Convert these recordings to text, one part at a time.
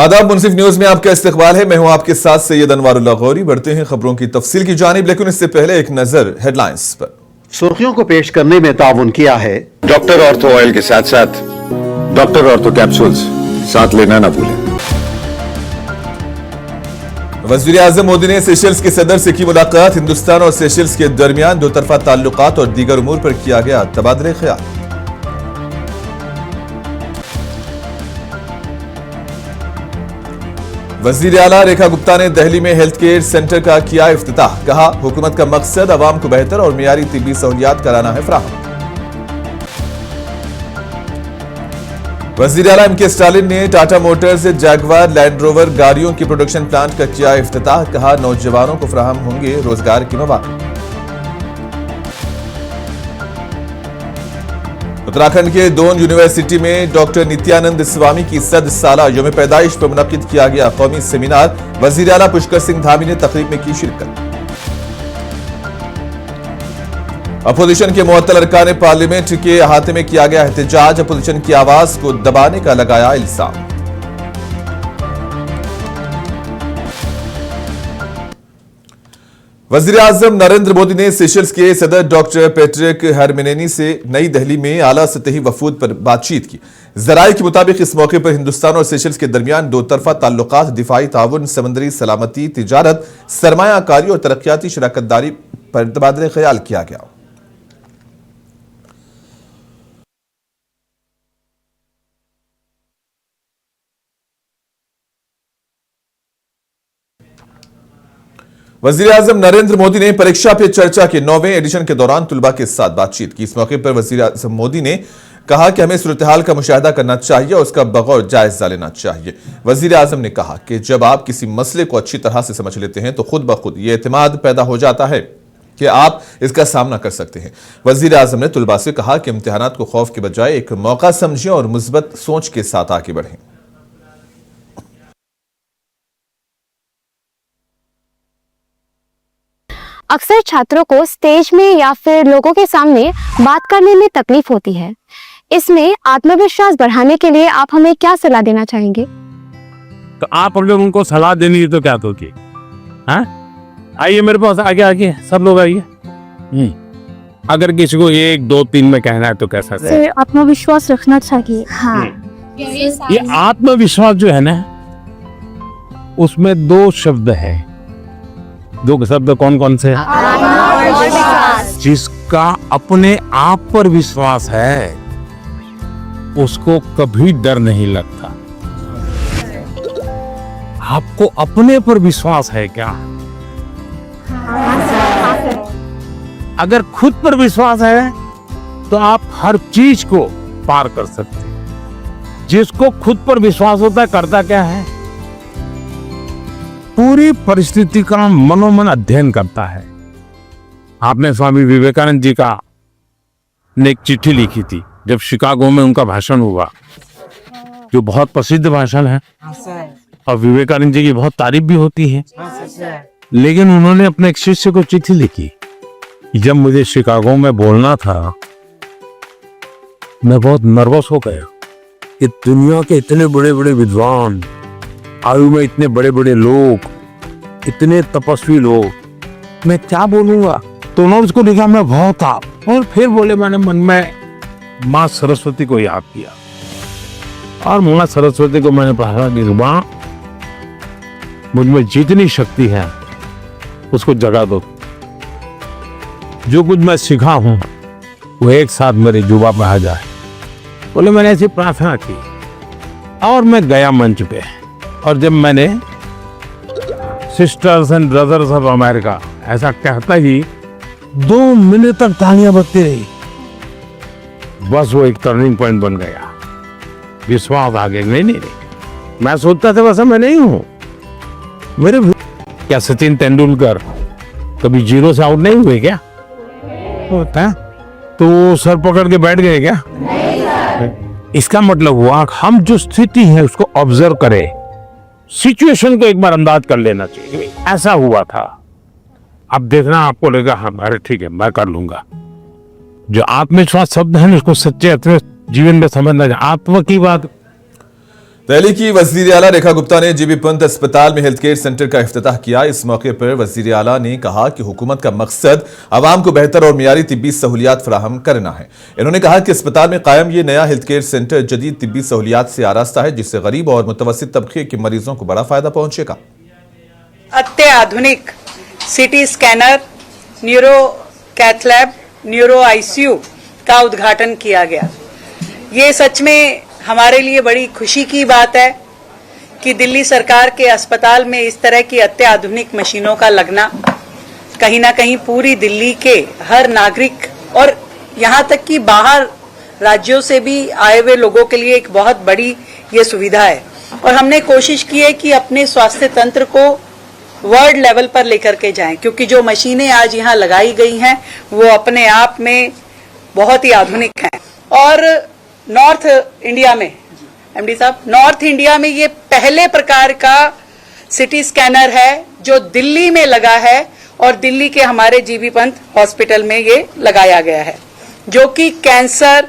आदाब, मुनसिफ न्यूज में आपका इस्तकबाल है। मैं हूं आपके साथ सैयद अनवारुल्लाह गौरी। बढ़ते हैं खबरों की तफसील की जानिब, लेकिन इससे पहले एक नजर हेडलाइंस पर। सुर्खियों को पेश करने में ताउन किया है डॉक्टर ऑर्थो ऑयल के साथ साथ डॉक्टर ऑर्थो कैप्सूल्स साथ लेना ना भूलें। वज़ीर आज़म मोदी ने सेशल्स के सदर से की मुलाकात। हिंदुस्तान और सेशल्स के दरमियान दो तरफा ताल्लुकात और दीगर उमूर पर किया गया तबादले ख्याल। वज़ीर आला रेखा गुप्ता ने दिल्ली में हेल्थ केयर सेंटर का किया इफ्तिताह। कहा, हुकूमत का मकसद अवाम को बेहतर और मियारी तिब्बी सहूलियात कराना है फराहम। वज़ीर आला एम के स्टालिन ने Tata Motors Jaguar land rover गाड़ियों की प्रोडक्शन प्लांट का किया इफ्तिताह। कहा, नौजवानों को फराहम होंगे रोजगार के मौके। उत्तराखंड के दोन यूनिवर्सिटी में डॉक्टर नित्यानंद स्वामी की 100 साला यौम पैदाइश पर मुनक्किद किया गया कौमी सेमिनार। वज़ीर आला पुष्कर सिंह धामी ने तकरीब में की शिरकत। अपोजिशन के मुअत्तल अरकान पार्लियामेंट के अहाते में किया गया एहतजाज। अपोजिशन की आवाज को दबाने का लगाया इल्जाम। वज़ीर आज़म नरेंद्र मोदी ने सेशल्स के सदर डॉक्टर पैट्रिक हरमेनेनी से नई दिल्ली में आला सतही वफूद पर बातचीत की। जराये के मुताबिक इस मौके पर हिंदुस्तान और सेशल्स के दरमियान दो तरफा ताल्लुकात, दिफाई ताउन, समंदरी सलामती, तिजारत, सरमायाकारी और तरक्याती शराकत दारी पर तबादले ख्याल किया गया। वज़ीर आज़म नरेंद्र मोदी ने परीक्षा पे चर्चा के 9वें एडिशन के दौरान तुलबा के साथ बातचीत की। इस मौके पर वज़ीर आज़म मोदी ने कहा कि हमें सूरत हाल का मुशाहिदा करना चाहिए और उसका बगौर जायजा लेना चाहिए। वज़ीर आज़म ने कहा कि जब आप किसी मसले को अच्छी तरह से समझ लेते हैं तो खुद ब खुद ये एतमाद पैदा हो जाता है कि आप इसका सामना कर सकते हैं। वज़ीर आज़म ने तुलबा से कहा कि इम्तिहानात को खौफ के बजाय एक मौका समझें और मुस्बत सोच के साथ आगे बढ़ें। अक्सर छात्रों को स्टेज में या फिर लोगों के सामने बात करने में तकलीफ होती है। इसमें आत्मविश्वास बढ़ाने के लिए आप हमें क्या सलाह देना चाहेंगे? तो आप अगर उनको सलाह देनी है तो क्या दोगे? हाँ, आइए मेरे पास, आगे आगे सब लोग आइए। अगर किसी को 1, 2, 3 में कहना है तो कैसा? आत्मविश्वास रखना चाहिए। हाँ, ये आत्मविश्वास जो है ना, उसमें 2 शब्द है। 2 शब्द कौन कौन से? जिसका अपने आप पर विश्वास है उसको कभी डर नहीं लगता। आपको अपने पर विश्वास है क्या? अगर खुद पर विश्वास है तो आप हर चीज को पार कर सकते हैं। जिसको खुद पर विश्वास होता है करता क्या है? पूरी परिस्थिति का मनोमन अध्ययन करता है। आपने स्वामी विवेकानंद जी का ने एक चिट्ठी लिखी थी जब शिकागो में उनका भाषण हुआ, जो बहुत प्रसिद्ध भाषण है और विवेकानंद जी की बहुत तारीफ भी होती है। लेकिन उन्होंने अपने एक शिष्य को चिट्ठी लिखी, जब मुझे शिकागो में बोलना था मैं बहुत नर्वस हो गया कि दुनिया के इतने बड़े बड़े विद्वान, आयु में इतने बड़े बड़े लोग, इतने तपस्वी लोग, मैं क्या बोलूंगा। तो उन्होंने उसको लिखा, मैं बहुत था। और फिर बोले, मैंने मन में माँ सरस्वती को याद किया और माँ सरस्वती को मैंने कहा कि माँ, मुझ में जितनी शक्ति है उसको जगा दो। जो कुछ मैं सीखा हूं वो एक साथ मेरे जुबा पे आ जाए। बोले, मैंने ऐसी प्रार्थना की और मैं गया मंच पे। और जब मैंने sisters and brothers of America ऐसा कहता ही 2 मिनट तक तालियां बजती रही। बस वो एक टर्निंग पॉइंट बन गया। विश्वास आ गया। नहीं, मैं सोचता था वैसा मैं नहीं हूं। मेरे क्या सचिन तेंदुलकर कभी 0 से आउट नहीं हुए क्या? होता है तो सर पकड़ के बैठ गए क्या? इसका मतलब हुआ हम जो स्थिति है उसको ऑब्जर्व करें, सिचुएशन को एक बार अंदाज कर लेना चाहिए। ऐसा हुआ था। अब देखना आपको लगेगा हाँ अरे ठीक है मैं कर लूंगा। जो आत्मविश्वास शब्द है उसको सच्चे अर्थ में जीवन में समझना चाहिए। आत्मा की बात दिल्ली की वजीर आला रेखा गुप्ता ने जीबी पंत अस्पताल में हेल्थ केयर सेंटर का इफ्तिताह किया। इस मौके पर वजीर आला ने कहा कि हुकूमत का मकसद आवाम को बेहतर और मियारी तिब्बी सहूलियात फराहम करना है। इन्होंने कहा कि अस्पताल में कायम ये नया हेल्थ केयर सेंटर जदीद तिब्बी सहूलियात से आरास्ता है, जिससे गरीब और मुतवस्सित तबके के मरीजों को बड़ा फायदा पहुंचेगा। अत्याधुनिक CT scanner, neuro cath lab, neuro ICU का उद्घाटन किया गया। ये सच में हमारे लिए बड़ी खुशी की बात है कि दिल्ली सरकार के अस्पताल में इस तरह की अत्याधुनिक मशीनों का लगना कहीं ना कहीं पूरी दिल्ली के हर नागरिक और यहाँ तक कि बाहर राज्यों से भी आए हुए लोगों के लिए एक बहुत बड़ी ये सुविधा है। और हमने कोशिश की है कि अपने स्वास्थ्य तंत्र को वर्ल्ड लेवल पर लेकर के जाएं, क्योंकि जो मशीनें आज यहाँ लगाई गई हैं वो अपने आप में बहुत ही आधुनिक हैं। और नॉर्थ इंडिया में, एमडी साहब, नॉर्थ इंडिया में ये पहले प्रकार का सिटी स्कैनर है जो दिल्ली में लगा है और दिल्ली के हमारे जीबी पंत हॉस्पिटल में ये लगाया गया है, जो कि कैंसर,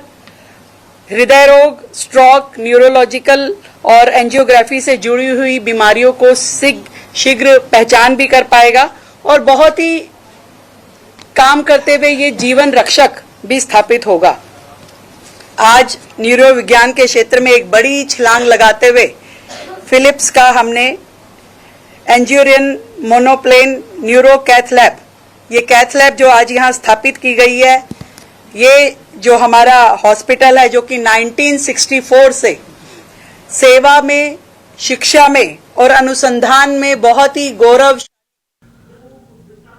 हृदय रोग, स्ट्रोक, न्यूरोलॉजिकल और एंजियोग्राफी से जुड़ी हुई बीमारियों को शीघ्र पहचान भी कर पाएगा और बहुत ही काम करते हुए ये जीवन रक्षक भी स्थापित होगा। आज न्यूरो विज्ञान के क्षेत्र में एक बड़ी छलांग लगाते हुए फिलिप्स का हमने एंजियोरियन मोनोप्लेन न्यूरो कैथ लैब, ये कैथ लैब जो आज यहाँ स्थापित की गई है, ये जो हमारा हॉस्पिटल है जो कि 1964 से सेवा में, शिक्षा में और अनुसंधान में बहुत ही गौरव।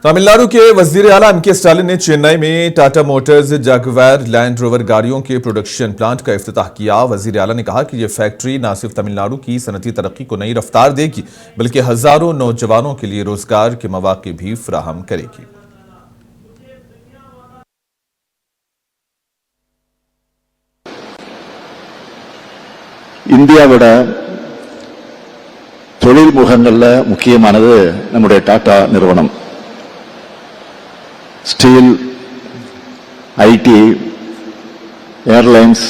तमिलनाडु के वजीर आला एम.के. स्टालिन ने चेन्नई में Tata Motors Jaguar land rover गाड़ियों के प्रोडक्शन प्लांट का इफ्तिताह किया। वजीर आला ने कहा कि यह फैक्ट्री न सिर्फ तमिलनाडु की सनती तरक्की को नई रफ्तार देगी, बल्कि हजारों नौजवानों के लिए रोजगार के मौके भी फराहम करेगी। இந்தியாவோட தொழில் முகங்கள்ல முக்கியமானது நம்முடைய டாடா நிறுவனம். ஸ்டீல், ஐடி, ஏர்லைன்ஸ்,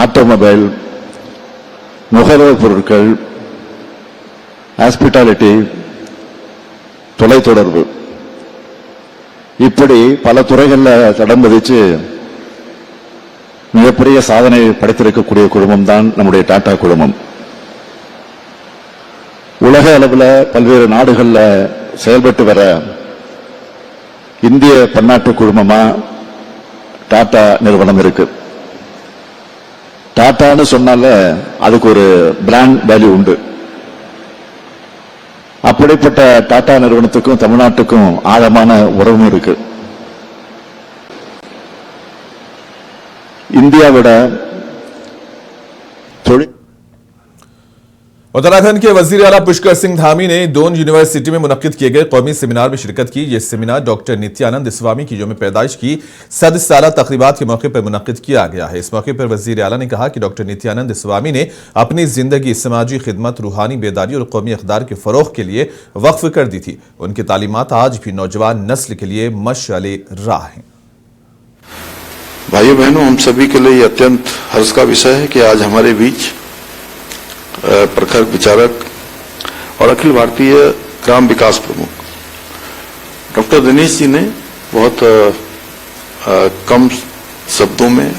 ஆட்டோமொபைல், நுகர்வோர் பொருட்கள், ஹாஸ்பிட்டாலிட்டி, தொலைத்தொடர்பு, இப்படி பல துறைகளில் தடம் பதிச்சு மிகப்பெரிய சாதனை படைத்திருக்கக்கூடிய குழுமம் தான் நம்முடைய டாடா குழுமம். உலக அளவில் பல்வேறு நாடுகளில் செயல்பட்டு வர இந்திய பன்னாட்டு குழுமமா டாடா நிறுவனம் இருக்கு. டாட்டான்னு சொன்னால அதுக்கு ஒரு பிராண்ட் வேல்யூ உண்டு. அப்படிப்பட்ட டாடா நிறுவனத்துக்கும் தமிழ்நாட்டுக்கும் ஆழமான உறவும் இருக்கு. இந்தியாவோட उत्तराखंड के वजीर आला पुष्कर सिंह धामी ने दोन यूनिवर्सिटी में मुनक्किद किए गए कौमी सेमिनार में शिरकत की। यह सेमिनार डॉक्टर नित्यानंद स्वामी की यौम पैदाइश की 100 साला तकरीबात के मौके पर मुनक्किद किया गया है। इस मौके पर वजीर आला ने कहा कि डॉक्टर नित्यानंद स्वामी ने अपनी जिंदगी समाजी खिदमत, रूहानी बेदारी और कौमी इक़दार के फरोग के लिए वक्फ कर दी थी। उनकी तालीमात आज भी नौजवान नस्ल के लिए मशाले राह हैं। भाइयों बहनों, हम सभी के लिए अत्यंत हर्ष का विषय है कि आज हमारे बीच प्रखर विचारक और अखिल भारतीय ग्राम विकास प्रमुख डॉक्टर दिनेश जी ने बहुत कम शब्दों में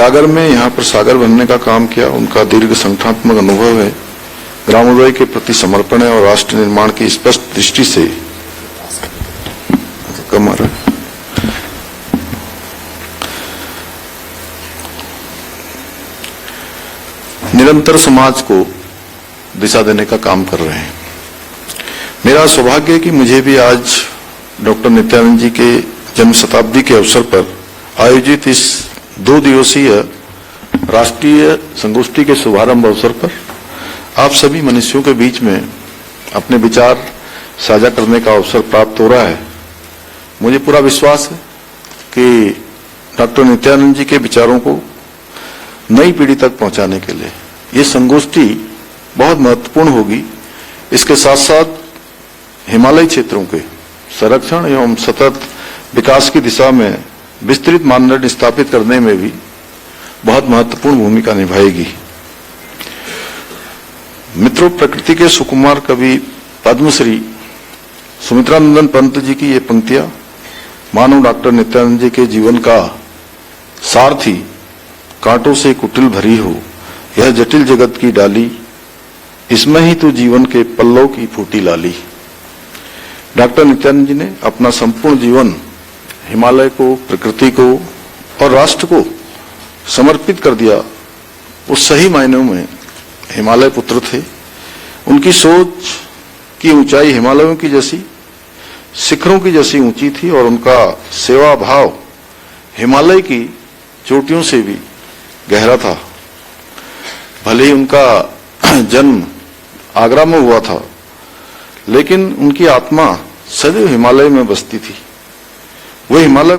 गागर में यहाँ पर सागर बनने का काम किया। उनका दीर्घ संगठनात्मक अनुभव है, ग्रामोदय के प्रति समर्पण है और राष्ट्र निर्माण की स्पष्ट दृष्टि से कम आ रहा है। निरंतर समाज को दिशा देने का काम कर रहे हैं। मेरा सौभाग्य है कि मुझे भी आज डॉक्टर नित्यानंद जी के जन्म शताब्दी के अवसर पर आयोजित इस 2 दिवसीय राष्ट्रीय संगोष्ठी के शुभारंभ अवसर पर आप सभी मनुष्यों के बीच में अपने विचार साझा करने का अवसर प्राप्त हो रहा है। मुझे पूरा विश्वास है कि डॉक्टर नित्यानंद जी के विचारों को नई पीढ़ी तक पहुंचाने के लिए ये संगोष्ठी बहुत महत्वपूर्ण होगी। इसके साथ साथ हिमालय क्षेत्रों के संरक्षण एवं सतत विकास की दिशा में विस्तृत मानदंड स्थापित करने में भी बहुत महत्वपूर्ण भूमिका निभाएगी। मित्रों, प्रकृति के सुकुमार कवि पद्मश्री सुमित्रानंदन पंत जी की ये पंक्तियां मानो डॉक्टर नित्यानंद जी के जीवन का सार थी। कांटों से कुटिल भरी हो यह जटिल जगत की डाली, इसमें ही तो जीवन के पल्लव की फूटी लाली। डॉक्टर नित्यानंद जी ने अपना संपूर्ण जीवन हिमालय को, प्रकृति को और राष्ट्र को समर्पित कर दिया। वो सही मायनों में हिमालय पुत्र थे। उनकी सोच की ऊंचाई हिमालयों की जैसी, शिखरों की जैसी ऊंची थी और उनका सेवा भाव हिमालय की चोटियों से भी गहरा था। भले ही उनका जन्म आगरा में हुआ था, लेकिन उनकी आत्मा सदैव हिमालय में बसती थी। वो हिमालय।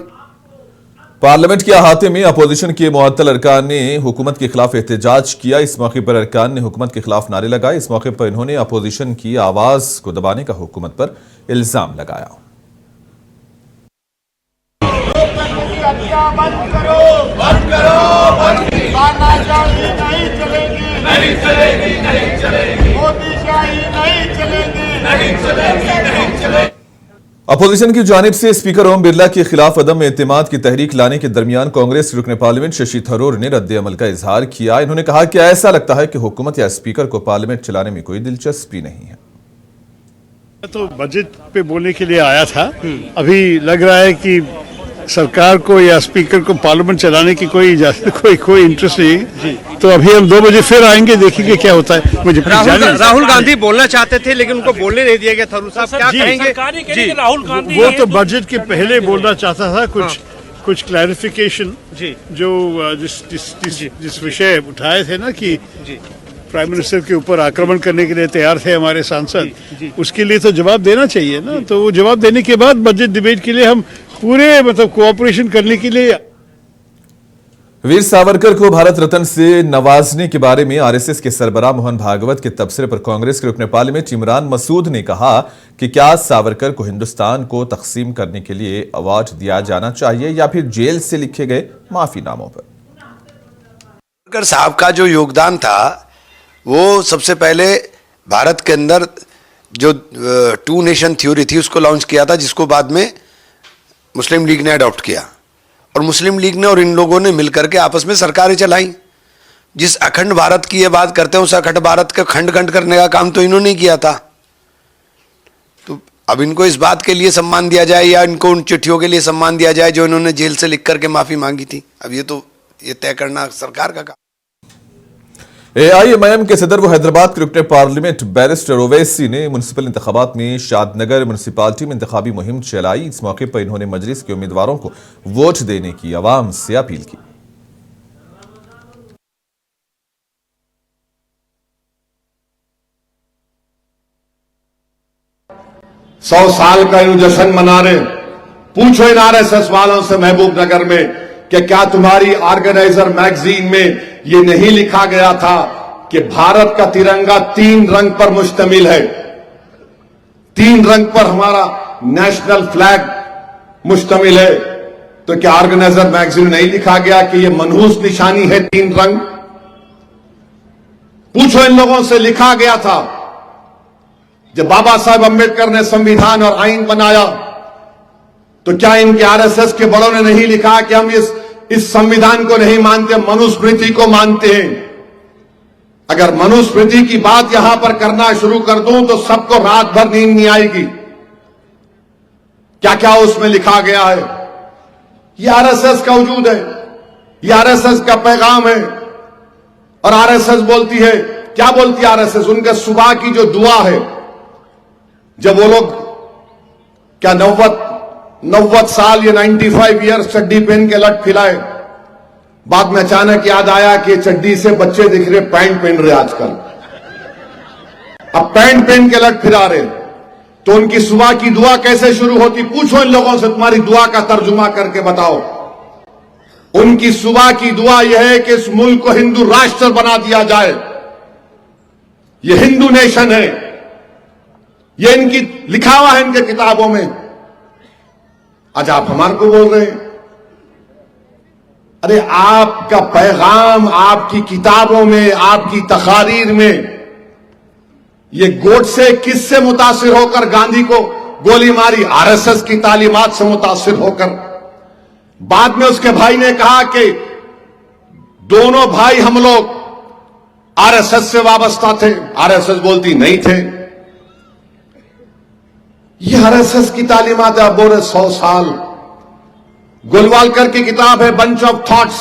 पार्लियामेंट के अहाते में अपोजिशन के मुअत्तल अरकान ने हुकूमत के खिलाफ एहतजाज किया। इस मौके पर अरकान ने हुकूमत के खिलाफ नारे लगाए। इस मौके पर इन्होंने अपोजिशन की आवाज को दबाने का हुकूमत पर इल्जाम लगाया। अपोजिशन की जानिब से स्पीकर ओम बिरला के खिलाफ अदम एतमाद की तहरीक लाने के दरमियान कांग्रेस के रुकन पार्लियामेंट शशि थरूर ने रद्द अमल का इजहार किया। इन्होंने कहा कि ऐसा लगता है कि हुकूमत या स्पीकर को पार्लियामेंट चलाने में कोई दिलचस्पी नहीं है। तो बजट पे बोलने के लिए आया था। अभी लग रहा है कि सरकार को या स्पीकर को पार्लियामेंट चलाने की कोई इंटरेस्ट नहीं। तो अभी हम 2 बजे फिर आएंगे, देखेंगे क्या होता है। मुझे राहुल गांधी बोलना चाहते थे लेकिन उनको बोलने नहीं दिया गया। थरूर साहब क्या कहेंगे? जी, राहुल गांधी वो तो बजट के पहले बोलना चाहता था कुछ क्लैरिफिकेशन जो जिस विषय उठाए थे ना कि प्राइम मिनिस्टर के ऊपर आक्रमण करने के लिए तैयार थे हमारे सांसद, उसके लिए तो जवाब देना चाहिए ना। तो वो जवाब देने के बाद बजट डिबेट के लिए हम पूरे कोऑपरेशन करने के लिए। वीर सावरकर को भारत रत्न से नवाजने के बारे में आरएसएस के सरबराह मोहन भागवत के तबसरे पर कांग्रेस के रुकन पार्लियामेंट इमरान मसूद ने कहा कि क्या सावरकर को हिंदुस्तान को तकसीम करने के लिए अवार्ड दिया जाना चाहिए या फिर जेल से लिखे गए माफीनामों पर। सावरकर साहब का जो योगदान था वो सबसे पहले भारत के अंदर जो 2 नेशन थ्योरी थी उसको लॉन्च किया था, जिसको बाद में मुस्लिम लीग ने अडॉप्ट किया। और मुस्लिम लीग ने और इन लोगों ने मिलकर के आपस में सरकारें चलाई। जिस अखंड भारत की ये बात करते हैं उस अखंड भारत का खंड खंड करने का काम तो इन्होंने ही किया था। तो अब इनको इस बात के लिए सम्मान दिया जाए या इनको उन चिट्ठियों के लिए सम्मान दिया जाए जो इन्होंने जेल से लिख करके माफी मांगी थी, अब ये तय करना सरकार का काम। एआईएमआईएम के सदर व हैदराबाद के रुकन पार्लियामेंट बैरिस्टर ओवैसी ने मुनिसिपल इंतखाबात में शादनगर म्यूनिसिपालिटी में इंतखाबी मुहिम चलाई। इस मौके पर इन्होंने मजलिस के उम्मीदवारों को वोट देने की आवाम से अपील की। 100 साल का यूं जश्न मना रहे। पूछो इन आरएसएस वालों से महबूब नगर में कि क्या तुम्हारी ऑर्गेनाइजर मैगजीन में ये नहीं लिखा गया था कि भारत का तिरंगा 3 रंग पर मुश्तमिल है। 3 रंग पर हमारा नेशनल फ्लैग मुश्तमिल है। तो क्या ऑर्गेनाइजर मैगजीन में नहीं लिखा गया कि ये मनहूस निशानी है 3 रंग? पूछो इन लोगों से, लिखा गया था। जब बाबा साहब अंबेडकर ने संविधान और आईन बनाया तो क्या इनके आरएसएस के बड़ों ने नहीं लिखा कि हम इस संविधान को नहीं मानते, मनुस्मृति को मानते हैं? अगर मनुस्मृति की बात यहां पर करना शुरू कर दूं तो सबको रात भर नींद नहीं आएगी। क्या क्या उसमें लिखा गया है? ये आरएसएस का वजूद है, ये आरएसएस का पैगाम है। और आरएसएस बोलती है, क्या बोलती है आरएसएस? उनके सुबह की जो दुआ है, जब वो लोग क्या 90 साल या 95 ईयर्स चड्डी पहन के लट खिलाए, बाद में अचानक याद आया कि चड्डी से बच्चे दिख रहे, पैंट पहन रहे आजकल। अब पैंट पहन के लट फिरा रहे, तो उनकी सुबह की दुआ कैसे शुरू होती? पूछो इन लोगों से, तुम्हारी दुआ का तर्जुमा करके बताओ। उनकी सुबह की दुआ यह है कि इस मुल्क को हिंदू राष्ट्र बना दिया जाए, ये हिंदू नेशन है। ये इनकी लिखा हुआ है इनके किताबों में। आज आप हमारे को बोल रहे हैं। अरे आपका पैगाम आपकी किताबों में, आपकी तकारीर में, ये गोडसे किससे मुतासिर होकर गांधी को गोली मारी? आरएसएस की तालीमात से मुतासिर होकर। बाद में उसके भाई ने कहा कि दोनों भाई हम लोग आरएसएस से वाबस्ता थे। आरएसएस बोलती नहीं थे। ये आरएसएस की तालीमात है। बोले 100 साल। गोलवालकर की किताब है bunch of thoughts.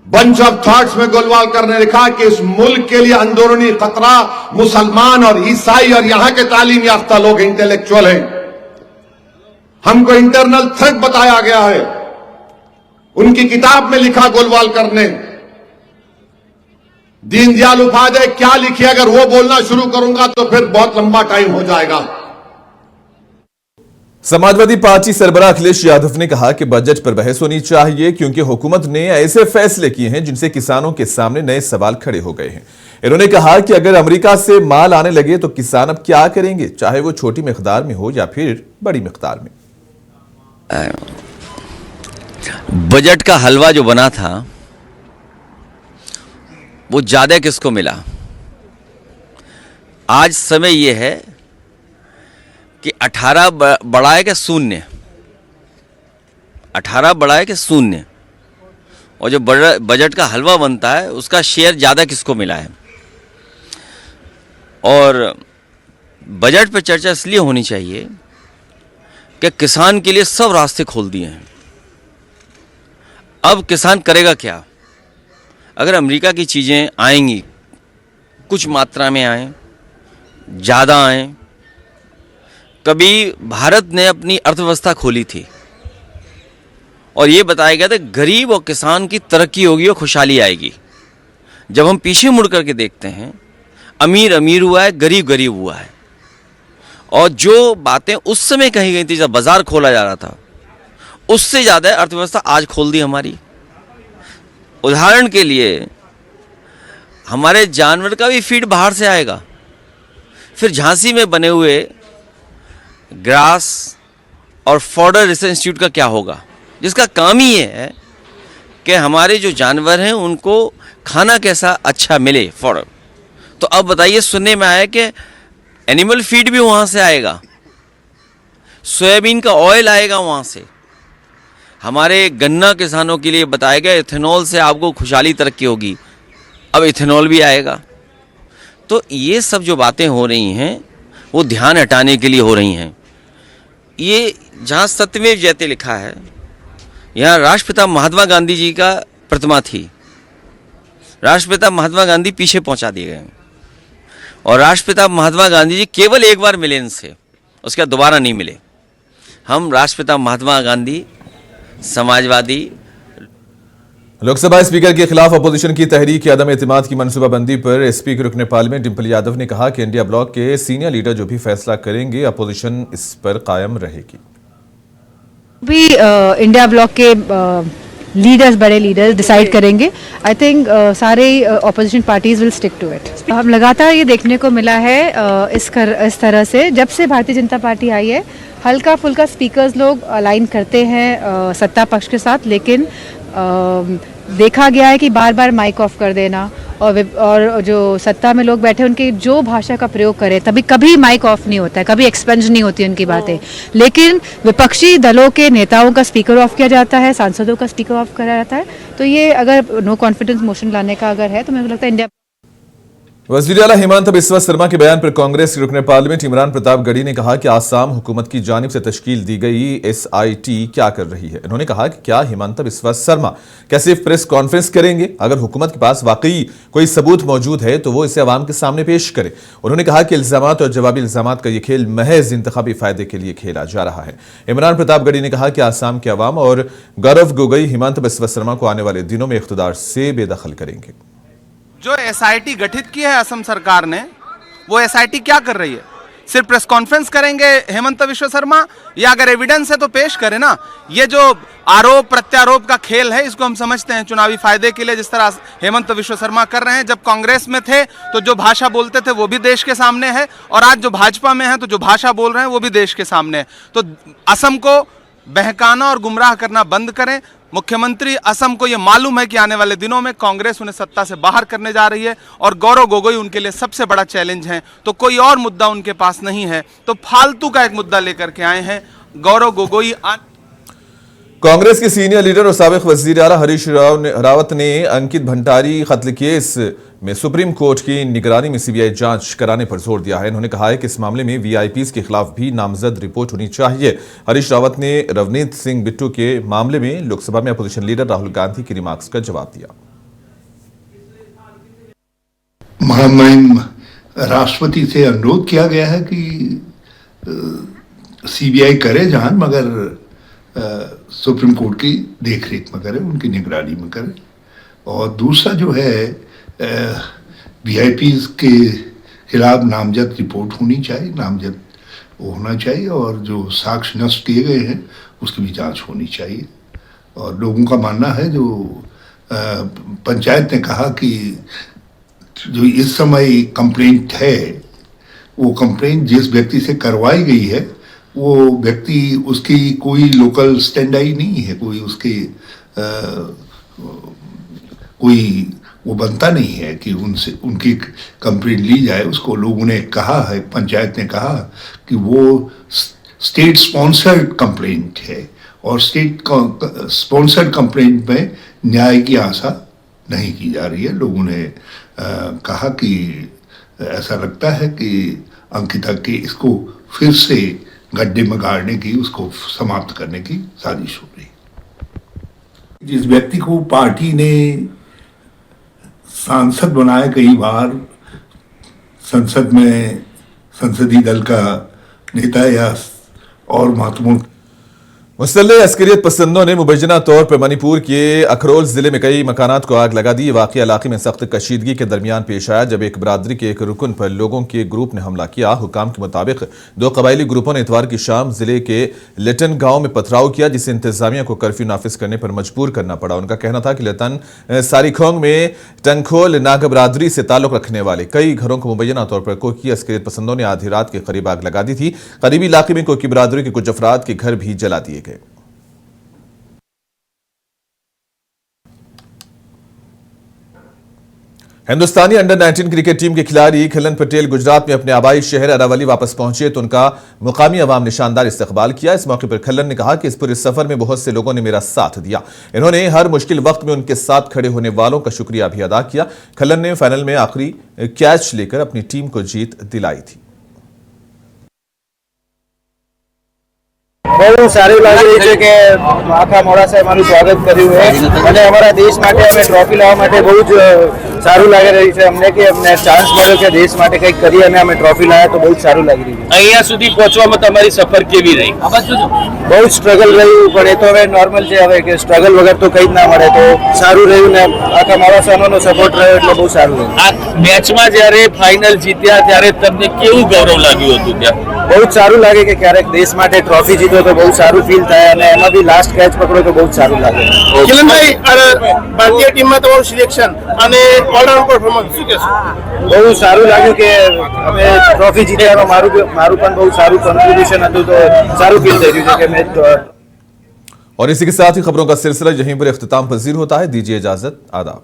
Bunch of thoughts में गोलवालकर ने लिखा कि इस मुल्क के लिए अंदरूनी खतरा मुसलमान और ईसाई और यहां के तालीम याफ्ता लोग इंटेलेक्चुअल हैं। हमको इंटरनल थ्रेट बताया गया है। उनकी किताब में लिखा गोलवालकर ने। दीनदयाल उपाध्याय क्या लिखी? अगर वो बोलना शुरू करूंगा तो फिर बहुत लंबा टाइम हो जाएगा। समाजवादी पार्टी सरबराह अखिलेश यादव ने कहा कि बजट पर बहस होनी चाहिए क्योंकि हुकूमत ने ऐसे फैसले किए हैं जिनसे किसानों के सामने नए सवाल खड़े हो गए हैं। इन्होंने कहा कि अगर अमेरिका से माल आने लगे तो किसान अब क्या करेंगे, चाहे वो छोटी मिकदार में हो या फिर बड़ी मिकदार में। बजट का हलवा जो बना था वो ज्यादा किसको मिला? आज समय यह है कि 18 बढ़ाए के शून्य, 18 बढ़ाए के शून्य, और जो बजट का हलवा बनता है उसका शेयर ज़्यादा किसको मिला है। और बजट पर चर्चा इसलिए होनी चाहिए कि किसान के लिए सब रास्ते खोल दिए हैं। अब किसान करेगा क्या? अगर अमेरिका की चीज़ें आएंगी, कुछ मात्रा में आएँ, ज़्यादा आएँ। कभी भारत ने अपनी अर्थव्यवस्था खोली थी और ये बताया गया था गरीब और किसान की तरक्की होगी और खुशहाली आएगी। जब हम पीछे मुड़ करके देखते हैं, अमीर अमीर हुआ है, गरीब गरीब हुआ है। और जो बातें उस समय कही गई थी जब बाजार खोला जा रहा था, उससे ज़्यादा अर्थव्यवस्था आज खोल दी हमारी। उदाहरण के लिए हमारे जानवर का भी फीड बाहर से आएगा। फिर झांसी में बने हुए ग्रास और फॉडर रिसर्च इंस्टीट्यूट का क्या होगा, जिसका काम ही ये है कि हमारे जो जानवर हैं उनको खाना कैसा अच्छा मिले, फॉडर। तो अब बताइए, सुनने में आया कि एनिमल फीड भी वहाँ से आएगा, सोयाबीन का ऑयल आएगा वहाँ से। हमारे गन्ना किसानों के लिए बताया गया इथेनॉल से आपको खुशहाली तरक्की होगी, अब इथेनॉल भी आएगा। तो ये सब जो बातें हो रही हैं वो ध्यान हटाने के लिए हो रही हैं। ये जहाँ सत्यमेव जयते लिखा है, यहाँ राष्ट्रपिता महात्मा गांधी जी का प्रतिमा थी। राष्ट्रपिता महात्मा गांधी पीछे पहुँचा दिए गए और राष्ट्रपिता महात्मा गांधी जी केवल एक बार मिले इनसे, उसके बाद दोबारा नहीं मिले। हम राष्ट्रपिता महात्मा गांधी समाजवादी। लोकसभा स्पीकर के खिलाफ अपोजिशन की तहरीक अदम एतमाद की मनसूबाबंदी पर स्पीकर रुकने पार्लियामेंट डिंपल यादव ने कहा कि इंडिया ब्लॉक के सीनियर लीडर जो भी फैसला करेंगे अपोजिशन इस पर कायम रहेगी। भी इंडिया ब्लॉक के लीडर्स, बड़े लीडर्स डिसाइड करेंगे। आई थिंक सारे opposition parties will stick to it. हम लगातार ये देखने को मिला है इस तरह से जब से भारतीय जनता पार्टी आई है, हल्का फुल्का स्पीकर्स लोग अलाइन करते हैं सत्ता पक्ष के साथ, लेकिन देखा गया है कि बार बार माइक ऑफ कर देना और जो सत्ता में लोग बैठे उनकी जो भाषा का प्रयोग करें, तभी कभी माइक ऑफ नहीं होता है, कभी एक्सपेंज नहीं होती उनकी बातें। लेकिन विपक्षी दलों के नेताओं का स्पीकर ऑफ किया जाता है, सांसदों का स्पीकर ऑफ किया जाता है। तो ये अगर नो कॉन्फिडेंस मोशन लाने का अगर है तो मुझे लगता है इंडिया। वज़ीर आला हेमंत बिस्वा शर्मा के बयान पर कांग्रेस के रुकने पार्लियामेंट इमरान प्रताप गढ़ी ने कहा कि आसाम हुकूमत की जानिब से तश्कील दी गई SIT क्या कर रही है। उन्होंने कहा कि क्या हेमंत बिस्वा शर्मा क्या सिर्फ प्रेस कॉन्फ्रेंस करेंगे? अगर हुकूमत के पास वाकई कोई सबूत मौजूद है तो वो इसे अवाम के सामने पेश करे। उन्होंने कहा कि इल्जामात और जवाबी इल्जामात का ये खेल महज इंतखाबी फायदे के लिए खेला जा रहा है। इमरान प्रताप गढ़ी ने कहा कि आसाम के अवाम और गौरव गोगोई हेमंत बिस्वा शर्मा को आने वाले दिनों में इख्तिदार से बेदखल करेंगे। जो SIT गठित की है असम सरकार ने, वो SIT क्या कर रही है? सिर्फ प्रेस कॉन्फ्रेंस करेंगे हेमंत बिस्वा शर्मा, या अगर एविडेंस है तो पेश करें ना। ये जो आरोप प्रत्यारोप का खेल है, इसको हम समझते हैं चुनावी फायदे के लिए, जिस तरह हेमंत बिस्वा शर्मा कर रहे हैं। जब कांग्रेस में थे तो जो भाषा बोलते थे वो भी देश के सामने है, और आज जो भाजपा में है तो जो भाषा बोल रहे हैं वो भी देश के सामने है। तो असम को बहकाना और गुमराह करना बंद करें। मुख्यमंत्री असम को ये मालूम है कि आने वाले दिनों में कांग्रेस उन्हें सत्ता से बाहर करने जा रही है और गौरव गोगोई उनके लिए सबसे बड़ा चैलेंज है, तो कोई और मुद्दा उनके पास नहीं है, तो फालतू का एक मुद्दा लेकर के आए हैं। गौरव गोगोई कांग्रेस के सीनियर लीडर और साबिक वजीर आला हरीश रावत ने अंकित भंडारी कत्ल केस में सुप्रीम कोर्ट की निगरानी में सीबीआई जांच कराने पर जोर दिया है। उन्होंने कहा है कि इस मामले में वीआईपीज के खिलाफ भी नामजद रिपोर्ट होनी चाहिए। हरीश रावत ने रवनीत सिंह बिट्टू के मामले में लोकसभा में अपोजिशन लीडर राहुल गांधी के रिमार्क्स का जवाब दिया। महामहिम राष्ट्रपति से अनुरोध किया गया है कि सीबीआई करे जांच, मगर सुप्रीम कोर्ट की देखरेख में करे, उनकी निगरानी में करे। और दूसरा जो है वीआईपीज के खिलाफ नामजद रिपोर्ट होनी चाहिए, नामजद होना चाहिए, और जो साक्ष्य नष्ट किए गए हैं उसकी भी जांच होनी चाहिए। और लोगों का मानना है, जो पंचायत ने कहा कि जो इस समय कंप्लेंट है, वो कंप्लेंट जिस व्यक्ति से करवाई गई है वो व्यक्ति, उसकी कोई लोकल स्टैंड आई नहीं है, कोई उसके कोई वो बनता नहीं है कि उनसे उनकी कंप्लेंट ली जाए। उसको लोगों ने कहा है, पंचायत ने कहा कि वो स्टेट स्पॉन्सर्ड कंप्लेंट है और स्टेट स्पॉन्सर्ड कंप्लेंट में न्याय की आशा नहीं की जा रही है। लोगों ने कहा कि ऐसा लगता है कि अंकिता के इसको फिर से गड्ढे में गाड़ने की, उसको समाप्त करने की साजिश हो रही है। जिस व्यक्ति को पार्टी ने सांसद बनाया, कई बार संसद में संसदीय दल का नेता या और महत्वपूर्ण मुसल्ले अस्करियत पसंदों ने मुबैना तौर पर मणिपुर के अखरोल जिले में कई मकानात को आग लगा दी। वाक़या इलाके में सख्त कशीदगी के दरमियान पेश आया जब एक बरादरी के एक रुकन पर लोगों के ग्रुप ने हमला किया। हुकाम के मुताबिक दो कबायली ग्रुपों ने इतवार की शाम जिले के लेटन गांव में पथराव किया, जिससे इंतजामिया को कर्फ्यू नाफिज करने पर मजबूर करना पड़ा। उनका कहना था कि लेटन सारिखोंग में टंगखोल नागा बरादरी से ताल्लुक रखने वाले कई घरों को मुबैना तौर पर कोकी अस्करियत पसंदों ने आधी रात के करीब आग लगा दी थी। करीबी इलाके में कोकी बरादरी के कुछ अफराद के घर भी जला दिए गए। हिंदुस्तानी अंडर 19 क्रिकेट टीम के खिलाड़ी खिलन पटेल गुजरात में अपने आबाई शहर अरावली वापस पहुंचे तो उनका मुकामी अवाम ने शानदार इस्तकबाल किया। इस मौके पर खिलन ने कहा कि इस पूरे सफर में बहुत से लोगों ने मेरा साथ दिया। इन्होंने हर मुश्किल वक्त में उनके साथ खड़े होने वालों का शुक्रिया भी अदा किया। खिलन ने फाइनल में आखिरी कैच लेकर अपनी टीम को जीत दिलाई थी। બહુ સારું લાગી રહ્યું છે કે આખા મોડાસાએ અમારું સ્વાગત કર્યું છે અને અમારા દેશ માટે અમે ટ્રોફી લાવવા માટે બહુ જ સારું લાગી રહ્યું છે અમને કે અમને ચાન્સ મળ્યો કે દેશ માટે કંઈક કરીએ અને અમે ટ્રોફી લાવ્યા તો બહુ સારું લાગી રહ્યું છે। અહીંયા સુધી પહોંચવામાં તમારી સફર કેવી રહી? બહુ સ્ટ્રગલ રહ્યું, પણ એ તો હવે નોર્મલ છે, હવે કે સ્ટ્રગલ વગર તો કંઈ જ ના મળે, તો સારું રહ્યું ને આખા મોડાસાનો સપોર્ટ રહ્યો એટલે બહુ સારું રહ્યું। આ મેચમાં જ્યારે ફાઇનલ જીત્યા ત્યારે તમને કેવું ગૌરવ લાગ્યું હતું? ત્યાં બહુ જ સારું લાગે કે ક્યારેક દેશ માટે ટ્રોફી જીતો તો બહુ સારું ફીલ થાય અને એમાં બી લાસ્ટ કેચ પકડો તો બહુ જ સારું લાગે। કિલનભાઈ, ભારતીય ટીમમાં તમારું સિલેક્શન અને ઓલરાઉન્ડ પરફોર્મન્સ શું કહેશો? બહુ સારું લાગ્યું કે અમે ટ્રોફી જીત્યાનો મારું પણ બહુ સારું કોન્ટ્રીબ્યુશન હતું, તો સારું ફીલ થઈ રહ્યું છે કે મેચ। और इसी के साथ ही खबरों का सिलसिला यहीं पर इख्तिताम पजीर होता है। दीजिए इजाजत, आदाब।